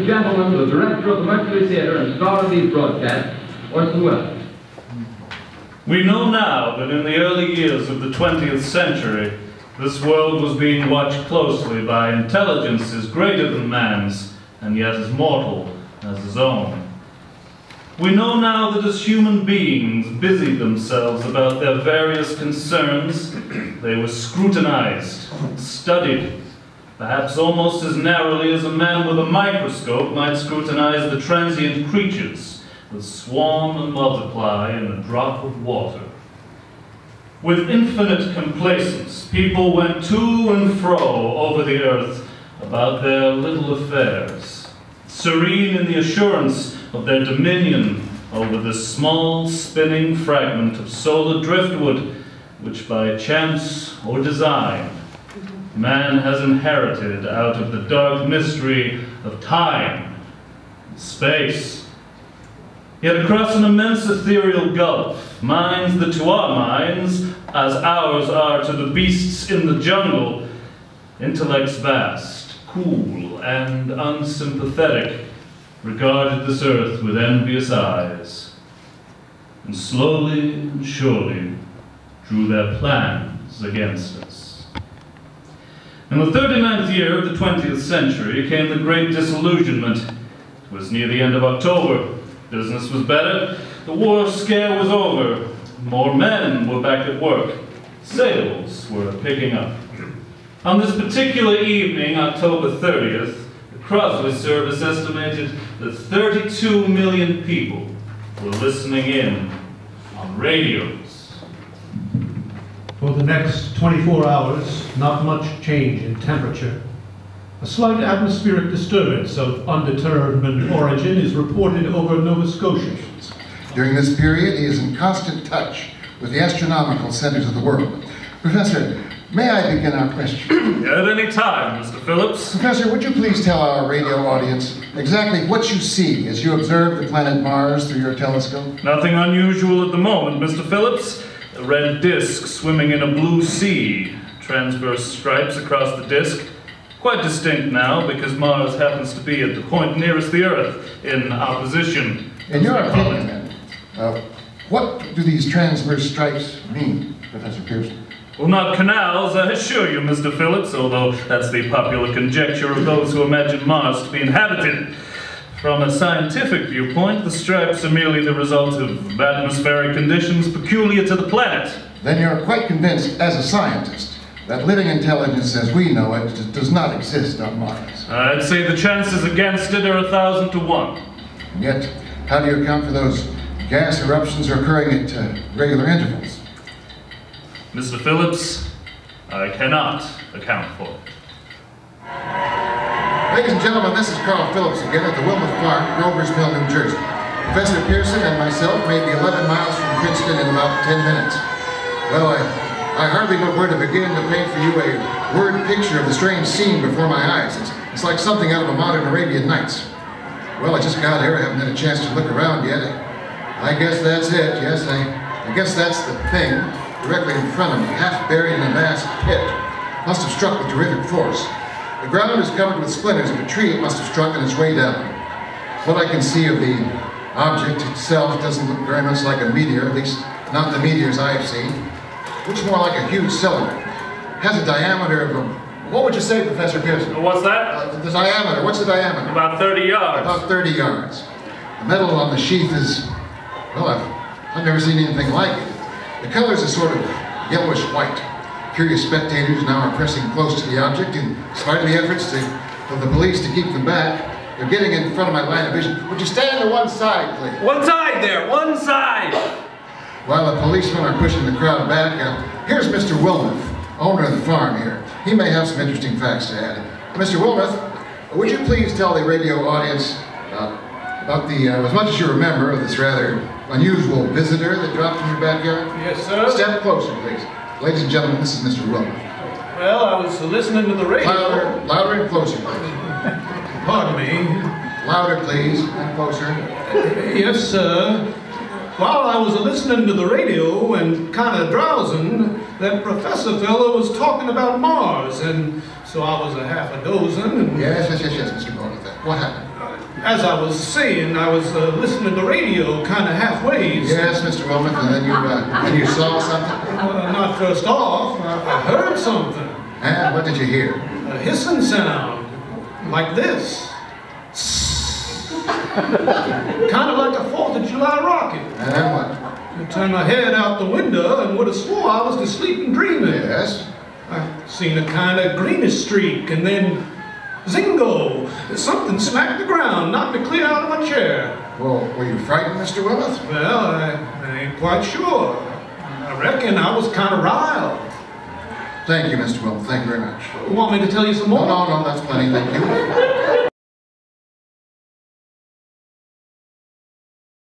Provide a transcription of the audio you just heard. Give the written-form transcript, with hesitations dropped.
and gentlemen, the director of the Mercury Theatre and star of these broadcasts, Orson Welles. We know now that in the early years of the 20th century, this world was being watched closely by intelligences greater than man's, and yet as mortal as his own. We know now that as human beings busied themselves about their various concerns, they were scrutinized, studied, perhaps almost as narrowly as a man with a microscope might scrutinize the transient creatures that swarm and multiply in a drop of water. With infinite complacence, people went to and fro over the earth about their little affairs, serene in the assurance of their dominion over this small spinning fragment of solar driftwood which by chance or design man has inherited out of the dark mystery of time and space. Yet across an immense ethereal gulf, minds that to our minds, as ours are to the beasts in the jungle, intellects vast, cool, and unsympathetic, regarded this earth with envious eyes, and slowly and surely drew their plans against us. In the 39th year of the 20th century came the great disillusionment. It was near the end of October. Business was better. The war scare was over. More men were back at work. Sales were picking up. On this particular evening, October 30th, the Crosley service estimated that 32 million people were listening in on radios. For the next 24 hours, not much change in temperature. A slight atmospheric disturbance of undetermined origin is reported over Nova Scotia. During this period, he is in constant touch with the astronomical centers of the world. Professor, may I begin our question? At any time, Mr. Phillips. Professor, would you please tell our radio audience exactly what you see as you observe the planet Mars through your telescope? Nothing unusual at the moment, Mr. Phillips. A red disk swimming in a blue sea. Transverse stripes across the disk. Quite distinct now, because Mars happens to be at the point nearest the Earth in opposition. In your opinion, then, what do these transverse stripes mean, Professor Pearson? Well, not canals, I assure you, Mr. Phillips, although that's the popular conjecture of those who imagine Mars to be inhabited. From a scientific viewpoint, the stripes are merely the result of atmospheric conditions peculiar to the planet. Then you're quite convinced, as a scientist, that living intelligence as we know it does not exist on Mars. I'd say the chances against it are 1,000 to 1. And yet, how do you account for those gas eruptions occurring at regular intervals? Mr. Phillips, I cannot account for it. Ladies and gentlemen, this is Carl Phillips again at the Wilmouth Park, Grover's Mill, New Jersey. Professor Pearson and myself made the 11 miles from Princeton in about 10 minutes. Well, I hardly know where to begin to paint for you a word picture of the strange scene before my eyes. It's like something out of a modern Arabian Nights. Well, I just got here, I haven't had a chance to look around yet. I guess that's it, yes, I guess that's the thing directly in front of me, half buried in a vast pit. Must have struck with terrific force. The ground is covered with splinters of a tree it must have struck on its way down. What I can see of the object itself doesn't look very much like a meteor, at least not the meteors I've seen. It looks more like a huge cylinder. It has a diameter of, what would you say, Professor Pearson? What's that? The diameter, what's the diameter? About 30 yards. About 30 yards. The metal on the sheath is, well, I've never seen anything like it. The colors are sort of yellowish white. Curious spectators now are pressing close to the object in spite of the efforts of the police to keep them back. They're getting in front of my line of vision. Would you stand to one side, please? One side there, one side! While the policemen are pushing the crowd back, here's Mr. Wilmouth, owner of the farm here. He may have some interesting facts to add. Mr. Wilmouth, would you please tell the radio audience about the, as much as you remember, of this rather unusual visitor that dropped in your backyard? Yes, sir. Step closer, please. Ladies and gentlemen, this is Mr. Wilmouth. Well, I was listening to the radio. Louder and closer, please. Pardon me. Louder, please, and closer. Yes, sir. While I was listening to the radio and kind of drowsing, that professor fellow was talking about Mars, and so I was a half a dozen. And Yes, Mr. Wilmouth. What happened? as I was saying, I was listening to the radio kind of halfway. Yes, Mr. Wilmoth, and then you saw something? Not first off, I heard something. And what did you hear? A hissing sound, like this. Kind of like a 4th of July rocket. And then what? I turned my head out the window and would have swore I was asleep and dreaming. Yes? I seen a kind of greenish streak, and then zingo! Something smacked the ground, knocked me clear out of my chair. Well, were you frightened, Mr. Wilmoth? Well, I ain't quite sure. I reckon I was kind of riled. Thank you, Mr. Wilmoth. Thank you very much. Want me to tell you some more? No, that's plenty. Thank you.